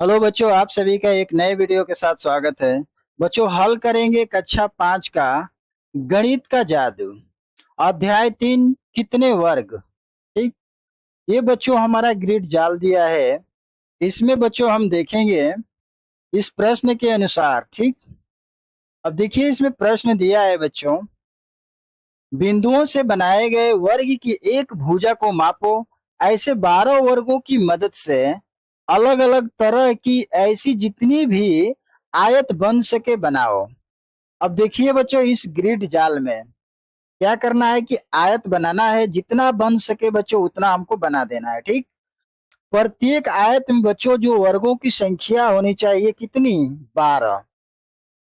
Hello बच्चों, आप सभी का एक नए वीडियो के साथ स्वागत है। बच्चों, हल करेंगे कक्षा 5 का गणित का जादू, अध्याय 3, कितने वर्ग। ठीक। ये बच्चों हमारा ग्रिड जाल दिया है। इसमें बच्चों हम देखेंगे इस प्रश्न के अनुसार। ठीक। अब देखिए, इसमें प्रश्न दिया है बच्चों, बिंदुओं से बनाए गए वर्ग की एक भुजा को मापो। ऐसे 12 वर्गों की मदद से अलग अलग तरह की ऐसी जितनी भी आयत बन सके बनाओ। अब देखिए बच्चों, इस ग्रिड जाल में क्या करना है कि आयत बनाना है, जितना बन सके बच्चों उतना हमको बना देना है। ठीक। प्रत्येक आयत में बच्चों जो वर्गों की संख्या होनी चाहिए कितनी, 12।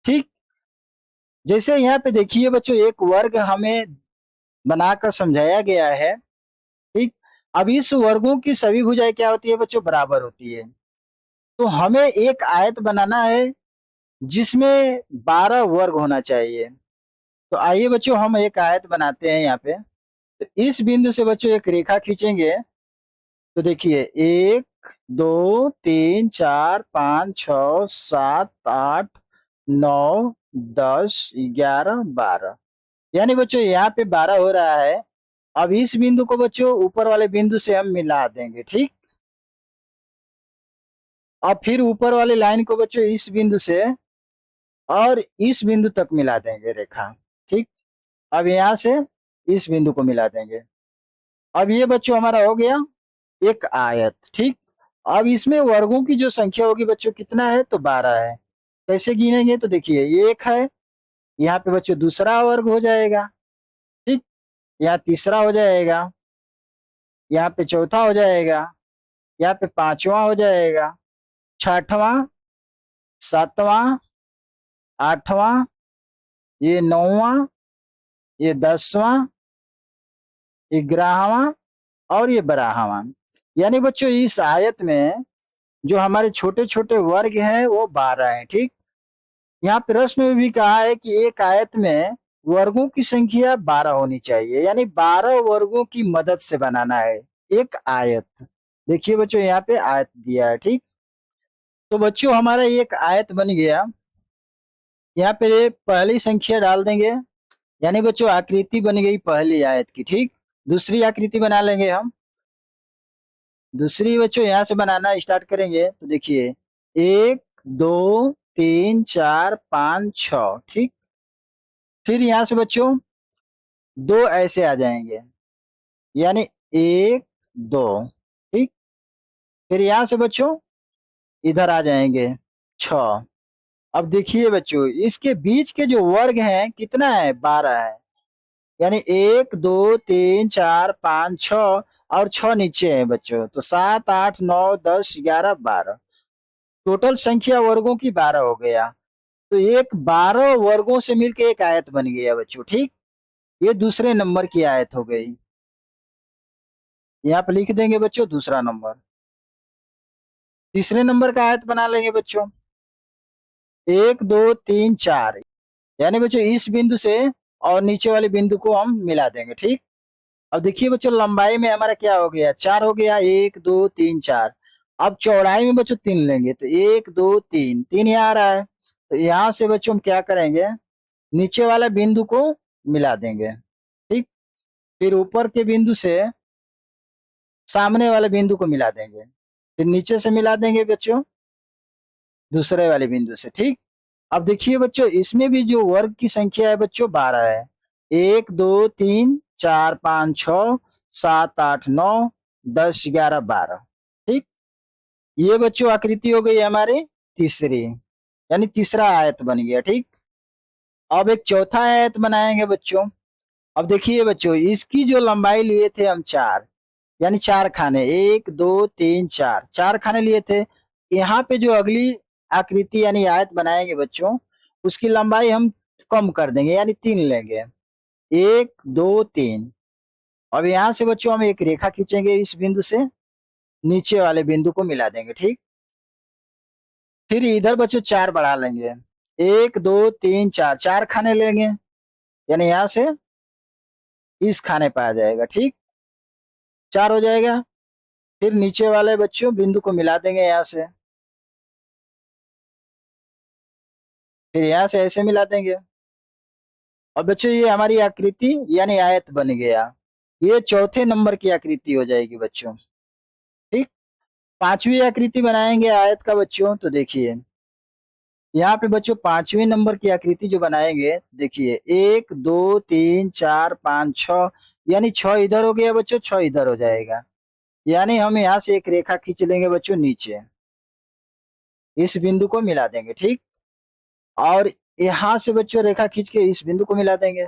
ठीक। जैसे यहाँ पे देखिए बच्चों, एक वर्ग हमें बनाकर समझाया गया है। ठीक। अब इस वर्गों की सभी भुजाएं क्या होती है बच्चों, बराबर होती है। तो हमें एक आयत बनाना है जिसमें 12 वर्ग होना चाहिए। तो आइए बच्चों, हम एक आयत बनाते हैं यहाँ पे। तो इस बिंदु से बच्चों एक रेखा खींचेंगे। तो देखिए, 1 2 3 4 5 6 7 8 9 10 11 12। यानी बच्चों यहाँ पे 12 हो रहा है। अब इस बिंदु को बच्चों ऊपर वाले बिंदु से हम मिला देंगे। ठीक। अब फिर ऊपर वाली लाइन को बच्चों इस बिंदु से और इस बिंदु तक मिला देंगे रेखा। ठीक। अब यहाँ से इस बिंदु को मिला देंगे। अब ये बच्चों हमारा हो गया एक आयत। ठीक। अब इसमें वर्गों की जो संख्या होगी बच्चों कितना है, तो 12 है। कैसे गिनेंगे, तो देखिए, ये एक है, यहाँ पे बच्चों दूसरा वर्ग हो जाएगा। ठीक। यहाँ तीसरा हो जाएगा, यहाँ पे चौथा हो जाएगा, यहाँ पे पांचवा हो जाएगा, छठवां, सातवां, आठवां, ये नौवां, ये 10वां, 11वां और ये 12वां। यानी बच्चों इस आयत में जो हमारे छोटे छोटे वर्ग हैं वो 12 हैं। ठीक। यहाँ प्रश्न में भी कहा है कि एक आयत में वर्गों की संख्या 12 होनी चाहिए, यानी 12 वर्गों की मदद से बनाना है एक आयत। देखिए बच्चों, यहाँ पे आयत दिया है। ठीक। तो बच्चों हमारा एक आयत बन गया। यहाँ पे पहली संख्या डाल देंगे, यानी बच्चों आकृति बन गई पहली आयत की। ठीक। दूसरी आकृति बना लेंगे हम। दूसरी बच्चों यहाँ से बनाना स्टार्ट करेंगे। तो देखिए, 1 2 3 4 5 6। ठीक। फिर यहाँ से बच्चों दो ऐसे आ जाएंगे, यानी 1 2। ठीक। फिर यहाँ से बच्चों इधर आ जाएंगे 6। अब देखिए बच्चों, इसके बीच के जो वर्ग हैं कितना है, 12 है। यानी 1 2 3 4 5 6 और 6 नीचे है बच्चों, तो 7 8 9 10 11 12। टोटल संख्या वर्गों की 12 हो गया। तो एक 12 वर्गों से मिलकर एक आयत बन गया बच्चों। ठीक। ये दूसरे नंबर की आयत हो गई। यहाँ पे लिख देंगे बच्चों दूसरा नंबर। तीसरे नंबर का आयत बना लेंगे बच्चों, 1 2 3 4। यानी बच्चों इस बिंदु से और नीचे वाले बिंदु को हम मिला देंगे। ठीक। अब देखिए बच्चों, लंबाई में हमारा क्या हो गया, 4 हो गया, 1 2 3 4। अब चौड़ाई में बच्चों 3 लेंगे, तो 1 2 3, 3 यहाँ आ रहा है। तो यहाँ से बच्चों हम क्या करेंगे, नीचे वाला बिंदु को मिला देंगे। ठीक। फिर ऊपर के बिंदु से सामने वाले बिंदु को मिला देंगे। फिर नीचे से मिला देंगे बच्चों दूसरे वाले बिंदु से। ठीक। अब देखिए बच्चों, इसमें भी जो वर्ग की संख्या है बच्चों 12 है। 1 2 3 4 5 6 7 8 9 10 11 12। ठीक। ये बच्चों आकृति हो गई हमारी तीसरी, यानी तीसरा आयत बन गया। ठीक। अब एक चौथा आयत बनाएंगे बच्चों। अब देखिए बच्चों, इसकी जो लंबाई लिए थे हम 4, यानी 4 खाने, 1 2 3 4, 4 खाने लिए थे। यहाँ पे जो अगली आकृति यानी आयत बनाएंगे बच्चों, उसकी लंबाई हम कम कर देंगे, यानी 3 लेंगे, 1 2 3। अब यहाँ से बच्चों हम एक रेखा खींचेंगे, इस बिंदु से नीचे वाले बिंदु को मिला देंगे। ठीक। फिर इधर बच्चों 4 बढ़ा लेंगे, 1 2 3 4, 4 खाने लेंगे, यानी यहाँ से इस खाने पे आ जाएगा। ठीक। 4 हो जाएगा। फिर नीचे वाले बच्चों बिंदु को मिला देंगे यहाँ से, फिर यहाँ से ऐसे मिला देंगे। और बच्चों ये हमारी आकृति यानी आयत बन गया। ये चौथे नंबर की आकृति हो जाएगी बच्चों। ठीक। पांचवी आकृति बनाएंगे आयत का बच्चों, तो देखिए यहाँ पे बच्चों पांचवी नंबर की आकृति जो बनाएंगे, देखिए 1 2 3 4 5 6, यानी 6 इधर हो गया बच्चों, 6 इधर हो जाएगा। यानी हम यहाँ से एक रेखा खींच लेंगे बच्चों नीचे, इस बिंदु को मिला देंगे। ठीक। और यहाँ से बच्चों रेखा खींच के इस बिंदु को मिला देंगे,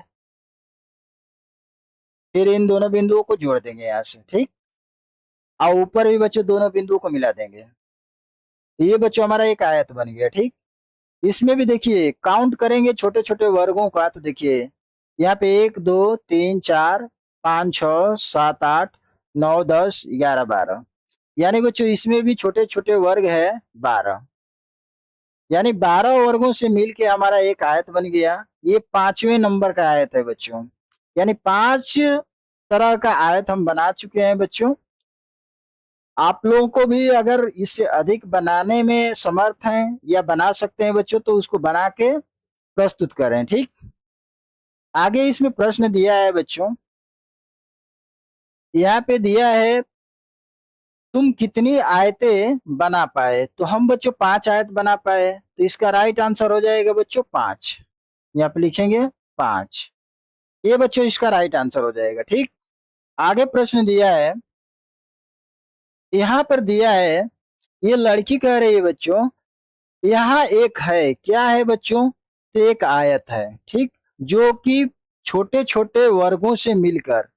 फिर इन दोनों बिंदुओं को जोड़ देंगे यहाँ से। ठीक। और ऊपर भी बच्चों दोनों बिंदुओं को मिला देंगे। तो ये बच्चों हमारा एक आयत बन गया। ठीक। इसमें भी देखिए काउंट करेंगे छोटे छोटे वर्गों का, तो देखिए यहाँ पे 1 2 3 4 5 6 7 8 9 10 11 12, यानी बच्चों इसमें भी छोटे छोटे वर्ग है 12, यानी 12 वर्गों से मिलके हमारा एक आयत बन गया। ये पांचवें नंबर का आयत है बच्चों, यानी 5 तरह का आयत हम बना चुके हैं बच्चों। आप लोगों को भी अगर इससे अधिक बनाने में समर्थ हैं या बना सकते हैं बच्चों, तो उसको बना के प्रस्तुत करें। ठीक। आगे इसमें प्रश्न दिया है बच्चों, यहाँ पे दिया है तुम कितनी आयतें बना पाए, तो हम बच्चों 5 आयत बना पाए, तो इसका राइट आंसर हो जाएगा बच्चों 5। यहाँ पे लिखेंगे 5, ये बच्चों इसका राइट आंसर हो जाएगा। ठीक। आगे प्रश्न दिया है, यहाँ पर दिया है, ये लड़की कह रही है बच्चों, यहाँ एक है, क्या है बच्चों, तो एक आयत है। ठीक। जो कि छोटे छोटे वर्गों से मिलकर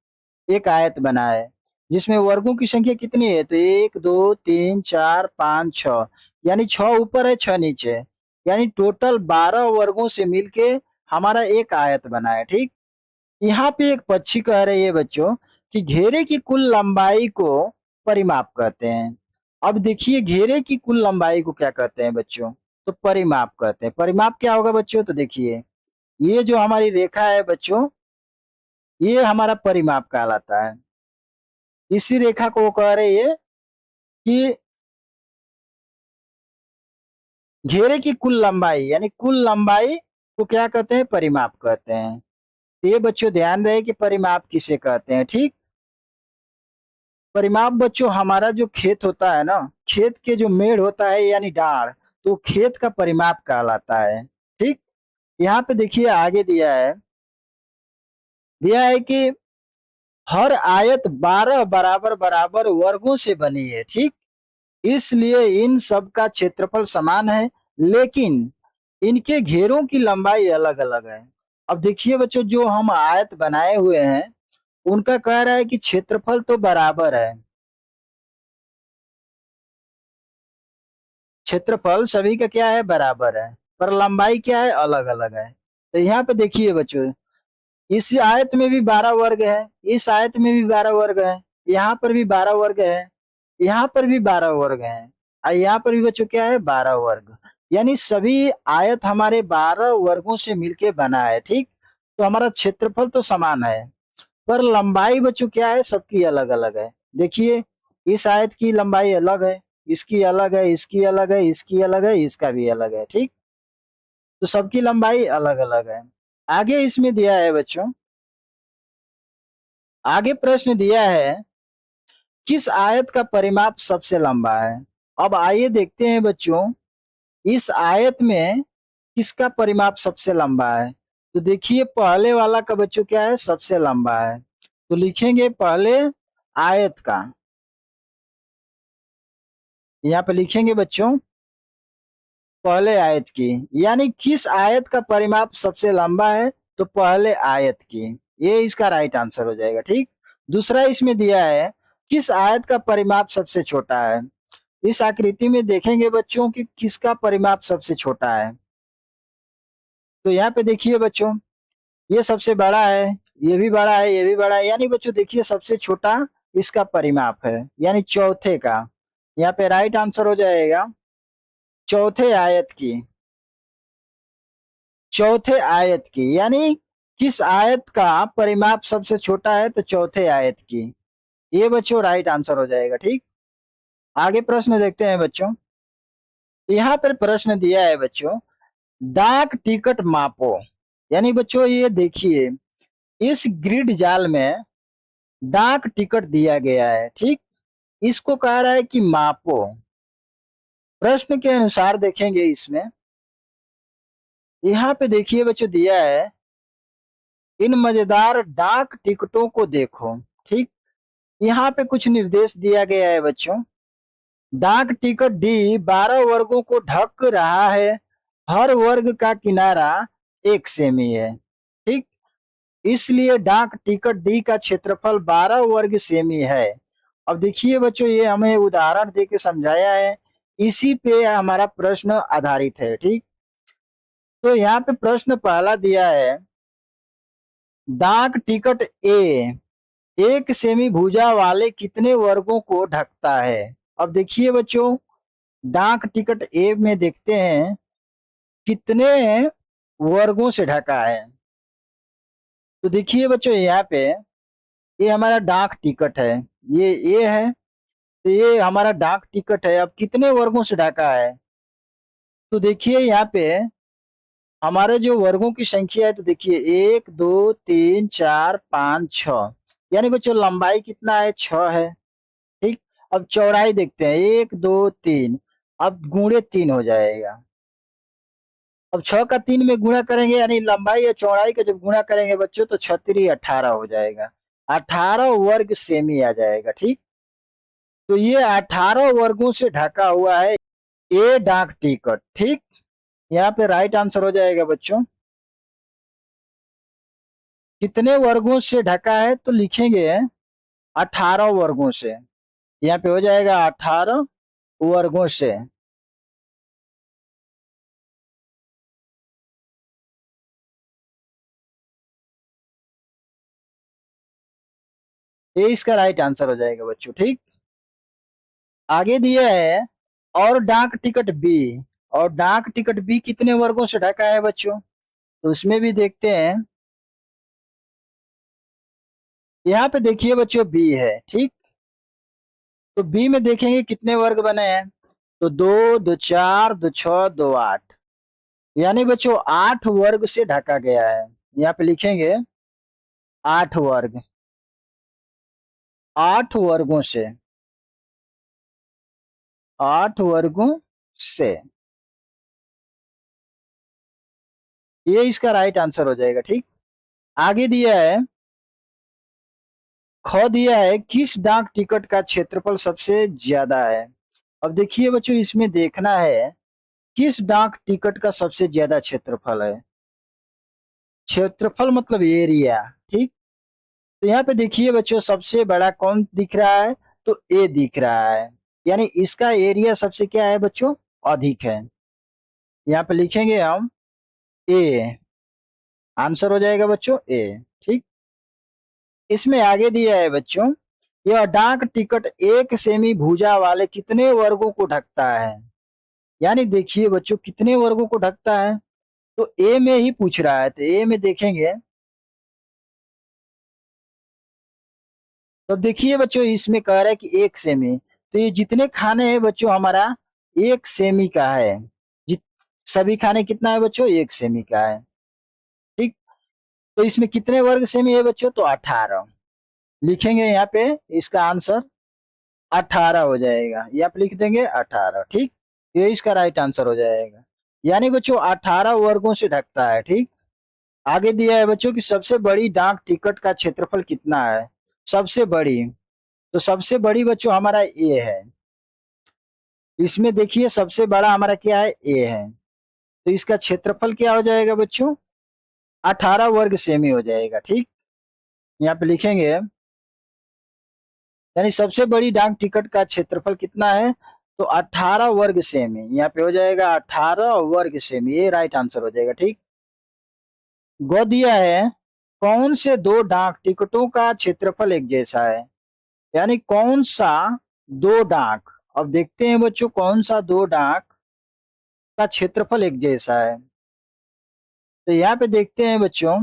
एक आयत बना है, जिसमें वर्गों की संख्या कितनी है, तो 1 2 3 4 5 6, यानी 6 ऊपर है 6 नीचे, यानी टोटल 12 वर्गों से मिलके हमारा एक आयत बना है। ठीक। यहाँ पे एक पक्षी कह रही है बच्चों कि घेरे की कुल लंबाई को परिमाप कहते हैं। अब देखिए घेरे की कुल लंबाई को क्या कहते हैं बच्चों, तो परिमाप कहते हैं। परिमाप क्या होगा बच्चों, तो देखिए ये जो हमारी रेखा है बच्चों, ये हमारा परिमाप कहलाता है। इसी रेखा को वो कह रही है कि घेरे की कुल लंबाई, यानी कुल लंबाई को क्या कहते हैं, परिमाप कहते हैं। तो ये बच्चों ध्यान रहे कि परिमाप किसे कहते हैं। ठीक। परिमाप बच्चों हमारा जो खेत होता है ना, खेत के जो मेड़ होता है यानी डाढ़, तो खेत का परिमाप कहलाता है। ठीक। यहाँ पे देखिए आगे दिया है कि हर आयत 12 बराबर बराबर वर्गों से बनी है। ठीक। इसलिए इन सब का क्षेत्रफल समान है, लेकिन इनके घेरों की लंबाई अलग अलग है। अब देखिए बच्चों जो हम आयत बनाए हुए हैं, उनका कह रहा है कि क्षेत्रफल तो बराबर है, क्षेत्रफल सभी का क्या है, बराबर है, पर लंबाई क्या है, अलग अलग है। तो यहाँ पे देखिए बच्चों इस आयत में भी 12 वर्ग है, इस आयत में भी 12 वर्ग है, यहाँ पर भी 12 वर्ग है, यहाँ पर भी 12 वर्ग है, और यहाँ पर भी बच्चों क्या है, 12 वर्ग, यानी सभी आयत हमारे 12 वर्गों से मिलके बना है। ठीक। तो हमारा क्षेत्रफल तो समान है, पर लंबाई बच्चों क्या है, सबकी अलग अलग है। देखिए इस आयत की लंबाई अलग है, इसकी अलग है, इसकी अलग है, इसकी अलग है, इसका भी अलग है। ठीक। तो सबकी लंबाई अलग अलग है। आगे इसमें दिया है बच्चों, आगे प्रश्न दिया है किस आयत का परिमाप सबसे लंबा है। अब आइए देखते हैं बच्चों इस आयत में किसका परिमाप सबसे लंबा है। तो देखिए पहले वाला का बच्चों क्या है, सबसे लंबा है, तो लिखेंगे पहले आयत का, यहाँ पे लिखेंगे बच्चों पहले आयत की, यानी किस आयत का परिमाप सबसे लंबा है, तो पहले आयत की, ये इसका राइट आंसर हो जाएगा। ठीक। दूसरा इसमें दिया है किस आयत का परिमाप सबसे छोटा है। इस आकृति में देखेंगे बच्चों कि किसका परिमाप सबसे छोटा है। तो यहाँ पे देखिए बच्चों ये सबसे बड़ा है, ये भी बड़ा है, ये भी बड़ा है, यानी बच्चों देखिए सबसे छोटा इसका परिमाप है, यानी चौथे का। यहाँ पे राइट आंसर हो जाएगा चौथे आयत की, चौथे आयत की, यानी किस आयत का परिमाप सबसे छोटा है, तो चौथे आयत की, ये बच्चों राइट आंसर हो जाएगा। ठीक। आगे प्रश्न देखते हैं बच्चों, यहाँ पर प्रश्न दिया है बच्चों डाक टिकट मापो। यानी बच्चों ये देखिए, इस ग्रिड जाल में डाक टिकट दिया गया है, ठीक। इसको कह रहा है कि मापो। प्रश्न के अनुसार देखेंगे इसमें, यहाँ पे देखिए बच्चों दिया है, इन मजेदार डाक टिकटों को देखो, ठीक। यहाँ पे कुछ निर्देश दिया गया है बच्चों। डाक टिकट डी 12 वर्गों को ढक रहा है। हर वर्ग का किनारा 1 सेमी है, ठीक। इसलिए डाक टिकट डी का क्षेत्रफल 12 वर्ग सेमी है। अब देखिए बच्चों, ये हमें उदाहरण दे के समझाया है, इसी पे हमारा प्रश्न आधारित है, ठीक। तो यहाँ पे प्रश्न पहला दिया है, डाक टिकट ए 1 सेमी भुजा वाले कितने वर्गों को ढकता है। अब देखिए बच्चों, डाक टिकट ए में देखते हैं कितने वर्गों से ढका है। तो देखिए बच्चों, यहाँ पे ये हमारा डाक टिकट है, ये ए है, तो ये हमारा डाक टिकट है। अब कितने वर्गों से ढका है, तो देखिए यहाँ पे हमारे जो वर्गों की संख्या है, तो देखिए 1 2 3 4 5 6, यानी बच्चों लंबाई कितना है, 6 है, ठीक। अब चौड़ाई देखते हैं, 1 2 3, अब गुणे 3 हो जाएगा। अब 6 का 3 में गुणा करेंगे, यानी लंबाई और चौड़ाई का जब गुणा करेंगे बच्चों, तो 18 हो जाएगा। 18 वर्ग सेमी आ जाएगा, ठीक। तो ये 18 वर्गों से ढका हुआ है ये डाक टिकट, ठीक। यहाँ पे राइट आंसर हो जाएगा बच्चों। कितने वर्गों से ढका है, तो लिखेंगे 18 वर्गों से। यहाँ पे हो जाएगा 18 वर्गों से। ये इसका राइट आंसर हो जाएगा बच्चों, ठीक। आगे दिया है, और डाक टिकट बी, और डाक टिकट बी कितने वर्गों से ढका है बच्चों, तो उसमें भी देखते हैं। यहाँ पे देखिए बच्चों बी है, ठीक। तो बी में देखेंगे कितने वर्ग बने हैं, तो 2 2 4 2 6 2 8, यानी बच्चों 8 वर्ग से ढका गया है। यहाँ पे लिखेंगे 8 वर्ग, 8 वर्गों से, 8 वर्गों से। ये इसका राइट आंसर हो जाएगा, ठीक। आगे दिया है, ख दिया है, किस डाक टिकट का क्षेत्रफल सबसे ज्यादा है। अब देखिए बच्चों, इसमें देखना है किस डाक टिकट का सबसे ज्यादा क्षेत्रफल है। क्षेत्रफल मतलब एरिया, ठीक। तो यहाँ पे देखिए बच्चों, सबसे बड़ा कौन दिख रहा है, तो ए दिख रहा है, यानी इसका एरिया सबसे क्या है बच्चों, अधिक है। यहाँ पे लिखेंगे हम ए, आंसर हो जाएगा बच्चों ए, ठीक। इसमें आगे दिया है बच्चों, यह डाक टिकट 1 सेमी भुजा वाले कितने वर्गों को ढकता है। यानी देखिए बच्चों, कितने वर्गों को ढकता है, तो ए में ही पूछ रहा है, तो ए में देखेंगे। तो देखिए बच्चों, इसमें कह रहा है कि 1 सेमी, तो ये जितने खाने हैं बच्चों हमारा 1 सेमी का है। जित सभी खाने कितना है बच्चों, 1 सेमी का है, ठीक। तो इसमें कितने वर्ग सेमी है बच्चों, तो 18, लिखेंगे यहाँ पे इसका आंसर 18 हो जाएगा। यहाँ पे लिख देंगे 18, ठीक। ये इसका राइट आंसर हो जाएगा, यानी बच्चों 18 वर्गों से ढकता है, ठीक। आगे दिया है बच्चों कि सबसे बड़ी डाक टिकट का क्षेत्रफल कितना है। सबसे बड़ी, तो सबसे बड़ी बच्चों हमारा ए है। इसमें देखिए सबसे बड़ा हमारा क्या है, ए है, तो इसका क्षेत्रफल क्या हो जाएगा बच्चों, 18 वर्ग सेमी हो जाएगा, ठीक। यहाँ पे लिखेंगे, यानी सबसे बड़ी डाक टिकट का क्षेत्रफल कितना है, तो 18 वर्ग सेमी। यहाँ पे हो जाएगा 18 वर्ग सेमी, ये राइट आंसर हो जाएगा, ठीक। गौ दिया है, कौन से दो डाक टिकटों का क्षेत्रफल एक जैसा है। यानी कौन सा दो डाक, अब देखते हैं बच्चों कौन सा दो डाक का क्षेत्रफल एक जैसा है। तो यहाँ पे देखते हैं बच्चों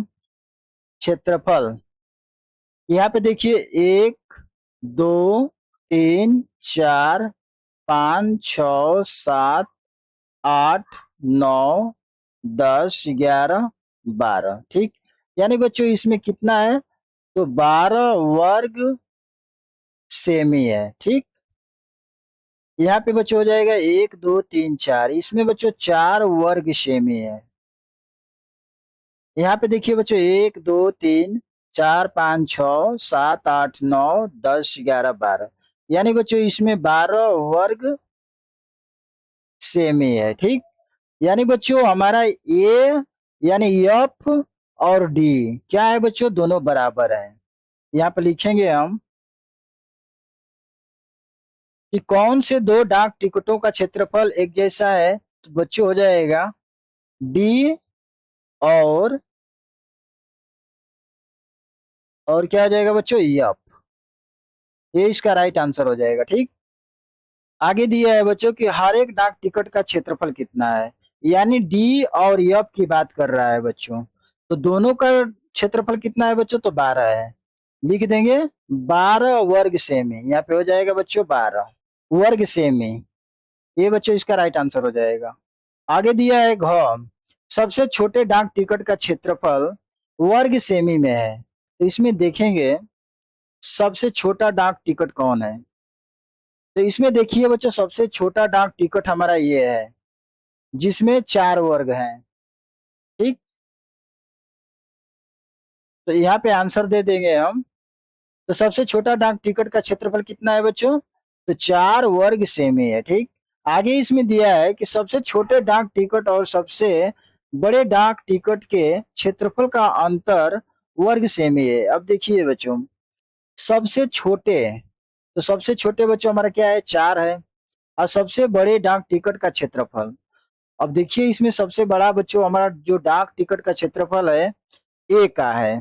क्षेत्रफल, यहाँ पे देखिए 1 2 3 4 5 6 7 8 9 10, 11, 12। ठीक, यानी बच्चों इसमें कितना है, तो 12 वर्ग सेमी है। ठीक, यहाँ पे बच्चों हो जाएगा 1, 2, 3, 4, इसमें बच्चों 4 वर्ग सेमी है। यहाँ पे देखिए बच्चों 1, 2, 3, 4, 5, 6, 7, 8, 9, 10, 11, 12, यानी बच्चों इसमें 12 वर्ग सेमी है। ठीक, यानी बच्चों हमारा ए यानी एफ और डी क्या है बच्चों, दोनों बराबर है। यहाँ पे लिखेंगे हम कि कौन से दो डाक टिकटों का क्षेत्रफल एक जैसा है, तो बच्चों हो जाएगा डी और क्या आ जाएगा बच्चों, एफ। ये इसका राइट आंसर हो जाएगा। ठीक, आगे दिया है बच्चों कि हर एक डाक टिकट का क्षेत्रफल कितना है, यानी डी और एफ की बात कर रहा है बच्चों। तो दोनों का क्षेत्रफल कितना है बच्चों, तो 12 है। लिख देंगे 12 वर्ग सेमी, यहाँ पे हो जाएगा बच्चों 12 वर्ग सेमी। ये बच्चों इसका राइट आंसर हो जाएगा। आगे दिया है घ, सबसे छोटे डाक टिकट का क्षेत्रफल वर्ग सेमी में है। तो इसमें देखेंगे सबसे छोटा डाक टिकट कौन है। तो इसमें देखिए बच्चों सबसे छोटा डाक टिकट हमारा ये है, जिसमें 4 वर्ग हैं। ठीक, तो यहाँ पे आंसर दे देंगे हम। तो सबसे छोटा डाक टिकट का क्षेत्रफल कितना है बच्चों, तो 4 वर्ग सेमी है। ठीक, आगे इसमें दिया है कि सबसे छोटे डाक टिकट और सबसे बड़े डाक टिकट के क्षेत्रफल का अंतर वर्ग सेमी है। अब देखिए बच्चों सबसे छोटे, तो सबसे छोटे बच्चों हमारा क्या है, 4 है। और सबसे बड़े डाक टिकट का क्षेत्रफल, अब देखिए इसमें सबसे बड़ा बच्चों हमारा जो डाक टिकट का क्षेत्रफल है ए का है।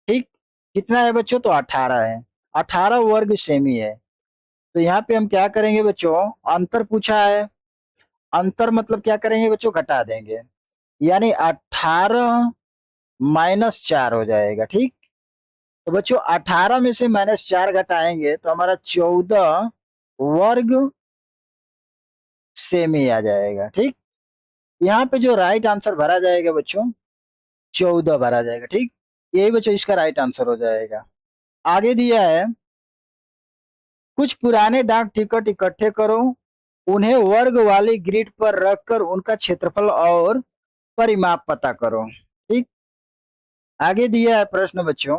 ठीक, कितना है बच्चों, तो 18 है। 18 वर्ग सेमी है। तो यहाँ पे हम क्या करेंगे बच्चों, अंतर पूछा है, अंतर मतलब क्या करेंगे बच्चों, घटा देंगे, यानी 18 -4 हो जाएगा। ठीक, तो बच्चों 18 में से -4 घटाएंगे तो हमारा 14 वर्ग सेमी आ जाएगा। ठीक, यहाँ पे जो राइट आंसर भरा जाएगा बच्चों 14 भरा जाएगा। ठीक, यही बच्चों इसका राइट आंसर हो जाएगा। आगे दिया है कुछ पुराने डाक टिकट इकट्ठे करो, उन्हें वर्ग वाली ग्रिड पर रखकर उनका क्षेत्रफल और परिमाप पता करो। ठीक, आगे दिया है प्रश्न बच्चों,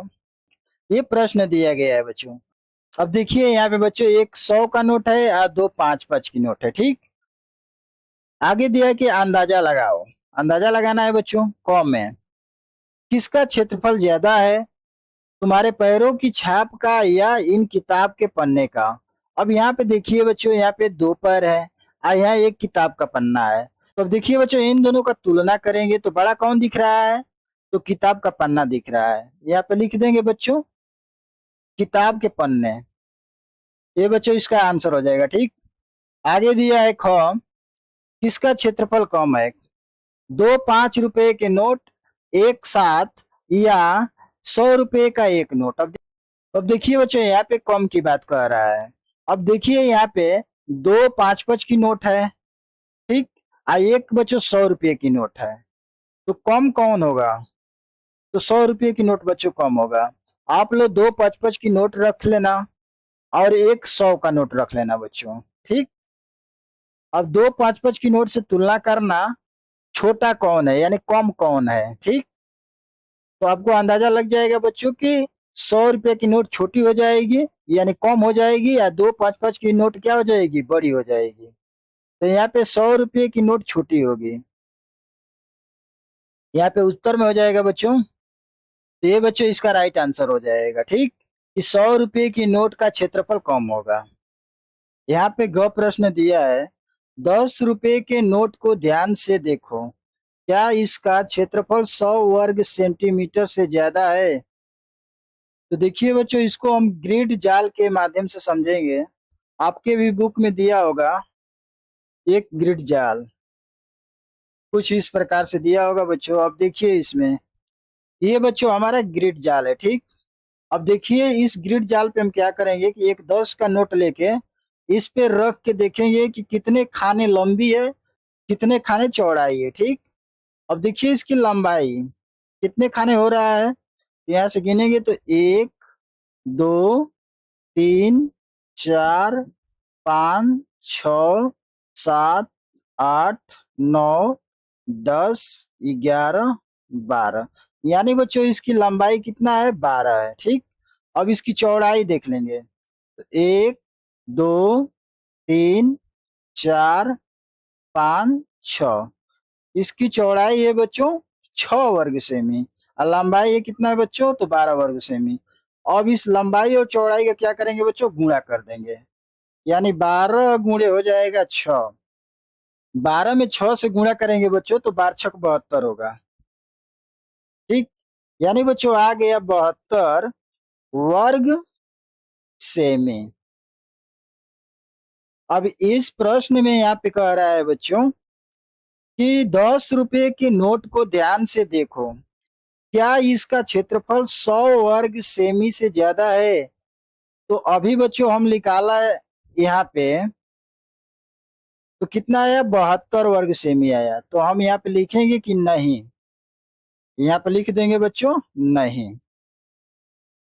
ये प्रश्न दिया गया है बच्चों। अब देखिए यहाँ पे बच्चों एक 100 का नोट है और दो 5-5 की नोट है। ठीक, आगे दिया है कि अंदाजा लगाओ, अंदाजा लगाना है बच्चों, कॉम में किसका क्षेत्रफल ज्यादा है, तुम्हारे पैरों की छाप का या इन किताब के पन्ने का। अब यहाँ पे देखिए बच्चों यहाँ पे 2 पैर है और यहाँ एक किताब का पन्ना है। तो अब देखिए बच्चों इन दोनों का तुलना करेंगे तो बड़ा कौन दिख रहा है, तो किताब का पन्ना दिख रहा है। यहाँ पे लिख देंगे बच्चों किताब के पन्ने, ये बच्चों इसका आंसर हो जाएगा। ठीक, आगे दिया है ख, किसका क्षेत्रफल कम है, दो 5 रुपए के नोट एक साथ या 100 रुपए का एक नोट। अब देखिए बच्चों यहाँ पे कम की बात कर रहा है। अब देखिए यहाँ पे दो 5-5 की नोट है। ठीक, एक बच्चों 100 रुपए की नोट है, तो कम कौन होगा, तो 100 रुपए की नोट बच्चों कम होगा। आप लोग दो 5-5 की नोट रख लेना और एक 100 का नोट रख लेना बच्चों। ठीक, अब दो 5-5 की नोट से तुलना करना छोटा कौन है यानी कम कौन है। ठीक, तो आपको अंदाजा लग जाएगा बच्चों की 100 रुपए की नोट छोटी हो जाएगी यानी कम हो जाएगी, या दो 5-5 की नोट क्या हो जाएगी, बड़ी हो जाएगी। तो यहाँ पे 100 रुपए की नोट छोटी होगी, यहाँ पे उत्तर में हो जाएगा बच्चों। तो ये बच्चों इसका राइट आंसर हो जाएगा। ठीक, कि 100 रुपए की नोट का क्षेत्रफल कम होगा। यहाँ पे ग प्रश्न दिया है 10 रुपए के नोट को ध्यान से देखो, क्या इसका क्षेत्रफल 100 वर्ग सेंटीमीटर से ज्यादा है। तो देखिए बच्चों इसको हम ग्रिड जाल के माध्यम से समझेंगे। आपके भी बुक में दिया होगा एक ग्रिड जाल, कुछ इस प्रकार से दिया होगा बच्चों। अब देखिए इसमें ये बच्चों हमारा ग्रिड जाल है। ठीक, अब देखिए इस ग्रिड जाल पे हम क्या करेंगे कि एक 10 का नोट लेके इस पे रख के देखेंगे कि कितने खाने लंबी है, कितने खाने चौड़ाई है। ठीक, अब देखिए इसकी लंबाई कितने खाने हो रहा है, यहाँ से गिनेंगे तो 1, 2, 3, 4, 5, 6, 7, 8, 9, 10, 11, 12। यानी बच्चों इसकी लंबाई कितना है, 12 है। ठीक। अब इसकी चौड़ाई देख लेंगे तो 1, 2, 3, 4, 5, 6। इसकी चौड़ाई है बच्चों 6 वर्ग सेमी और लंबाई है कितना है बच्चों, तो 12 वर्ग सेमी। अब इस लंबाई और चौड़ाई का क्या करेंगे बच्चों, गुणा कर देंगे। यानी 12 गुणे हो जाएगा 6। 12 में 6 से गुणा करेंगे बच्चों तो 12×6 = 72 होगा। ठीक। यानी बच्चों आ गया 72 वर्ग सेमी। अब इस प्रश्न में यहाँ पे कह रहा है बच्चों कि 10 रुपए के नोट को ध्यान से देखो, क्या इसका क्षेत्रफल 100 वर्ग सेमी से ज्यादा है। तो अभी बच्चों हम निकाला है यहाँ पे, तो कितना आया, 72 वर्ग सेमी आया। तो हम यहाँ पे लिखेंगे कि नहीं, यहाँ पे लिख देंगे बच्चों नहीं।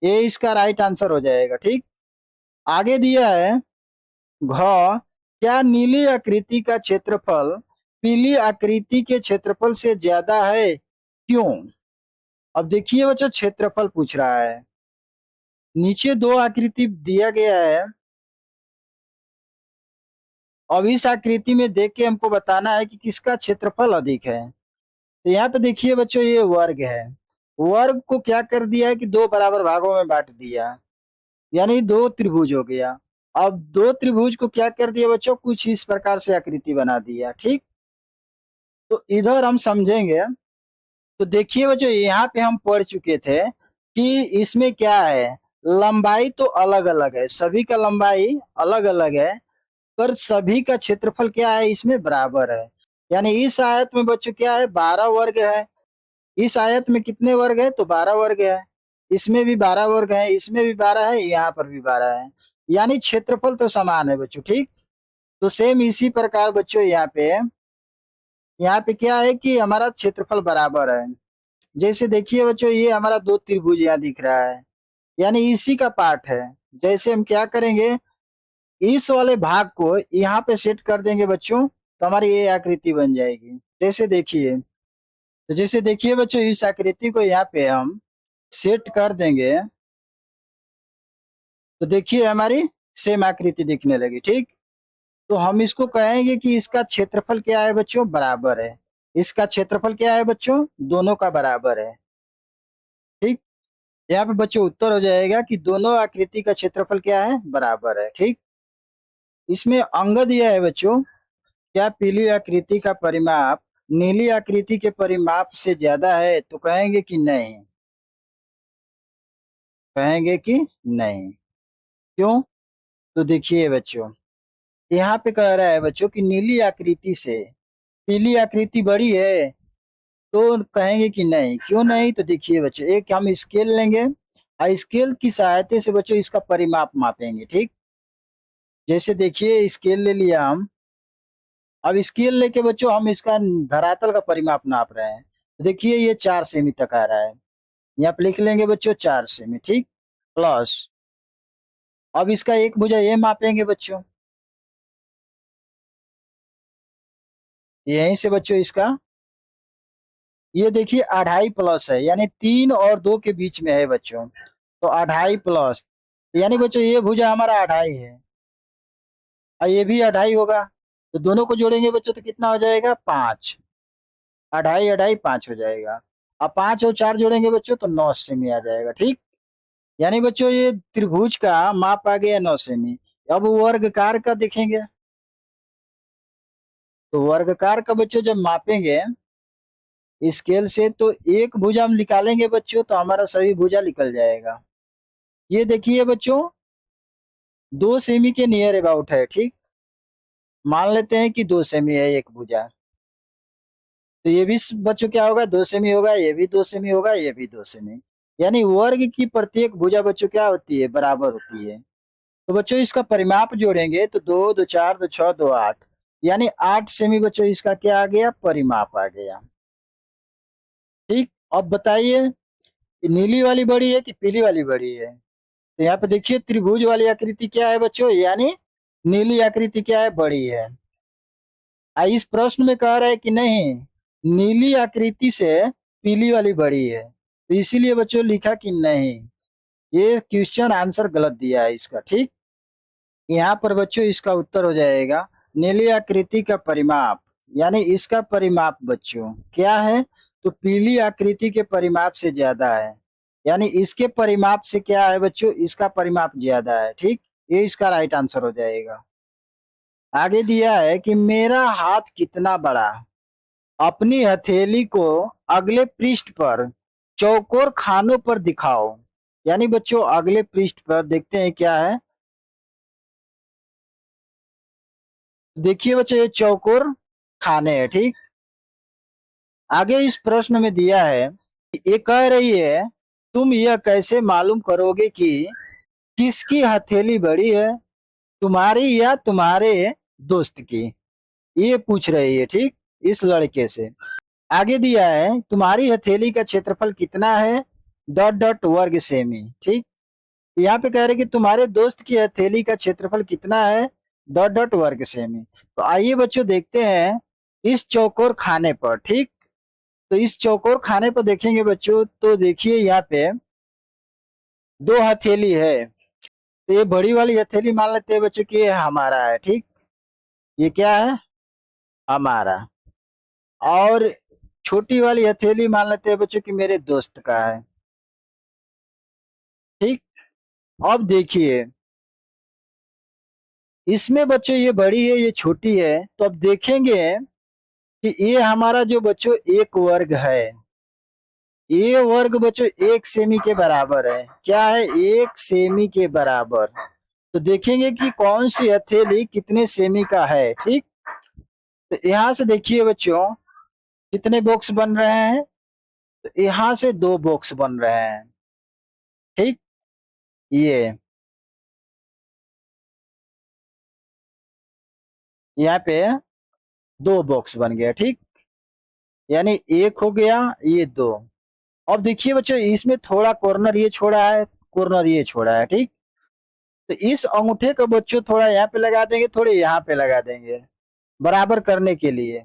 ये इसका राइट आंसर हो जाएगा। ठीक। आगे दिया है घ, क्या नीली आकृति का क्षेत्रफल पीली आकृति के क्षेत्रफल से ज्यादा है, क्यों। अब देखिए बच्चों क्षेत्रफल पूछ रहा है, नीचे दो आकृति दिया गया है। अब इस आकृति में देख के हमको बताना है कि किसका क्षेत्रफल अधिक है। तो यहाँ पे देखिए बच्चों ये वर्ग है, वर्ग को क्या कर दिया है कि दो बराबर भागों में बांट दिया, यानी दो त्रिभुज हो गया। अब दो त्रिभुज को क्या कर दिया बच्चों, कुछ इस प्रकार से आकृति बना दिया। ठीक। तो इधर हम समझेंगे तो देखिए बच्चों यहाँ पे हम पढ़ चुके थे कि इसमें क्या है, लंबाई तो अलग अलग है, सभी का लंबाई अलग अलग है, पर सभी का क्षेत्रफल क्या है, इसमें बराबर है। यानी इस आयत में बच्चों क्या है, 12 वर्ग है। इस आयत में कितने वर्ग है, तो 12 वर्ग है। इसमें भी 12 वर्ग है, इसमें भी 12 है, यहाँ पर भी 12 है। यानी क्षेत्रफल तो समान है बच्चों। ठीक। तो सेम इसी प्रकार बच्चों यहाँ पे क्या है कि हमारा क्षेत्रफल बराबर है। जैसे देखिए बच्चों ये हमारा दो त्रिभुज यहाँ दिख रहा है, यानी इसी का पार्ट है। जैसे हम क्या करेंगे, इस वाले भाग को यहाँ पे सेट कर देंगे बच्चों, तो हमारी ये आकृति बन जाएगी। जैसे देखिए, तो जैसे देखिए बच्चों इस आकृति को यहाँ पे हम सेट कर देंगे तो देखिए हमारी सेम आकृति दिखने लगी। ठीक। तो हम इसको कहेंगे कि इसका क्षेत्रफल क्या है बच्चों, बराबर है। इसका क्षेत्रफल क्या है बच्चों, दोनों का बराबर है। ठीक। यहाँ पे बच्चों उत्तर हो जाएगा कि दोनों आकृति का क्षेत्रफल क्या है, बराबर है। ठीक। इसमें अंग दिया है बच्चों, क्या पीली आकृति का परिमाप नीली आकृति के परिमाप से ज्यादा है, तो कहेंगे कि नहीं, कहेंगे कि नहीं। क्यों, तो देखिए बच्चों यहाँ पे कह रहा है बच्चों कि नीली आकृति से पीली आकृति बड़ी है, तो कहेंगे कि नहीं। क्यों नहीं, तो देखिए बच्चों एक हम स्केल लेंगे और स्केल की सहायता से बच्चों इसका परिमाप मापेंगे। ठीक। जैसे देखिए स्केल ले लिया हम, अब स्केल लेके बच्चों हम इसका धरातल का परिमाप नाप रहे हैं। तो देखिए ये 4 सेमी तक आ रहा है, यहाँ पे लिख लेंगे बच्चों 4 सेमी। ठीक। प्लस अब इसका एक भुजा ये मापेंगे बच्चों, यहीं से बच्चों इसका ये देखिए 2.5 प्लस है, यानी 3 और 2 के बीच में है बच्चों। तो 2.5 प्लस, यानी बच्चों ये भुजा हमारा 2.5 है और ये भी 2.5 होगा। तो दोनों को जोड़ेंगे बच्चों तो कितना हो जाएगा, 5। 2.5 2.5 5 हो जाएगा। अब 5 और 4 जोड़ेंगे बच्चों तो 9 सेमी आ जाएगा। ठीक। यानी बच्चों ये त्रिभुज का माप आ गया 9 सेमी। अब वर्गकार का देखेंगे, तो वर्गकार का बच्चों जब मापेंगे स्केल से तो एक भुजा हम निकालेंगे बच्चों तो हमारा सभी भुजा निकल जाएगा। ये देखिए बच्चों 2 सेमी के नियर अबाउट है। ठीक। मान लेते हैं कि 2 सेमी है एक भुजा, तो ये भी बच्चों क्या होगा, 2 सेमी होगा, ये भी 2 सेमी होगा, ये भी 2 सेमी। यानी वर्ग की प्रत्येक भुजा बच्चों क्या होती है, बराबर होती है। तो बच्चों इसका परिमाप जोड़ेंगे तो 2 2 4 2 6 2 8, यानी 8 सेमी बच्चों इसका क्या आ गया, परिमाप आ गया। ठीक। अब बताइए नीली वाली बड़ी है कि पीली वाली बड़ी है? तो यहाँ पे देखिए त्रिभुज वाली आकृति क्या है बच्चों, यानी नीली आकृति क्या है, बड़ी है। इस प्रश्न में कह रहा है कि नहीं, नीली आकृति से पीली वाली बड़ी है, तो इसीलिए बच्चों लिखा कि नहीं। ये क्वेश्चन आंसर गलत दिया है इसका। ठीक। यहाँ पर बच्चों इसका उत्तर हो जाएगा नीली आकृति का परिमाप, यानी इसका परिमाप बच्चों क्या है, तो पीली आकृति के परिमाप से ज्यादा है, यानी इसके परिमाप से क्या है बच्चों, इसका परिमाप ज्यादा है। ठीक। ये इसका राइट आंसर हो जाएगा। आगे दिया है कि मेरा हाथ कितना बड़ा, अपनी हथेली को अगले पृष्ठ पर चौकोर खानों पर दिखाओ। यानी बच्चों अगले पृष्ठ पर देखते हैं क्या है, देखिए बच्चों ये चौकोर खाने हैं। ठीक। आगे इस प्रश्न में दिया है, ये कह रही है तुम यह कैसे मालूम करोगे कि किसकी हथेली बड़ी है, तुम्हारी या तुम्हारे दोस्त की, ये पूछ रही है। ठीक। इस लड़के से आगे दिया है तुम्हारी हथेली का क्षेत्रफल कितना है, डॉट डॉट वर्ग सेमी। ठीक। यहाँ पे कह रहे कि तुम्हारे दोस्त की हथेली का क्षेत्रफल कितना है, डॉट डॉट वर्ग सेमी। तो आइए बच्चों देखते हैं इस चौकोर खाने पर। ठीक। तो इस चौकोर खाने पर देखेंगे बच्चों, तो देखिए यहाँ पे दो हथेली है, तो ये बड़ी वाली हथेली मान लेते हैं बच्चों कि ये हमारा है। ठीक। ये क्या है, हमारा। और छोटी वाली हथेली मान लेते हैं बच्चों कि मेरे दोस्त का है। ठीक। अब देखिए इसमें बच्चों ये बड़ी है ये छोटी है, तो अब देखेंगे कि ये हमारा जो बच्चों एक वर्ग है, ये वर्ग बच्चों एक सेमी के बराबर है। क्या है, एक सेमी के बराबर। तो देखेंगे कि कौन सी हथेली कितने सेमी का है। ठीक। तो यहाँ से देखिए बच्चों कितने बॉक्स बन रहे हैं, तो यहाँ से दो बॉक्स बन रहे हैं। ठीक। ये यहाँ पे दो बॉक्स बन गया। ठीक। यानी एक हो गया, ये दो। अब देखिए बच्चों इसमें थोड़ा कॉर्नर ये छोड़ा है, कॉर्नर ये छोड़ा है। ठीक। तो इस अंगूठे को बच्चों थोड़ा यहाँ पे लगा देंगे, थोड़े यहाँ पे लगा देंगे बराबर करने के लिए।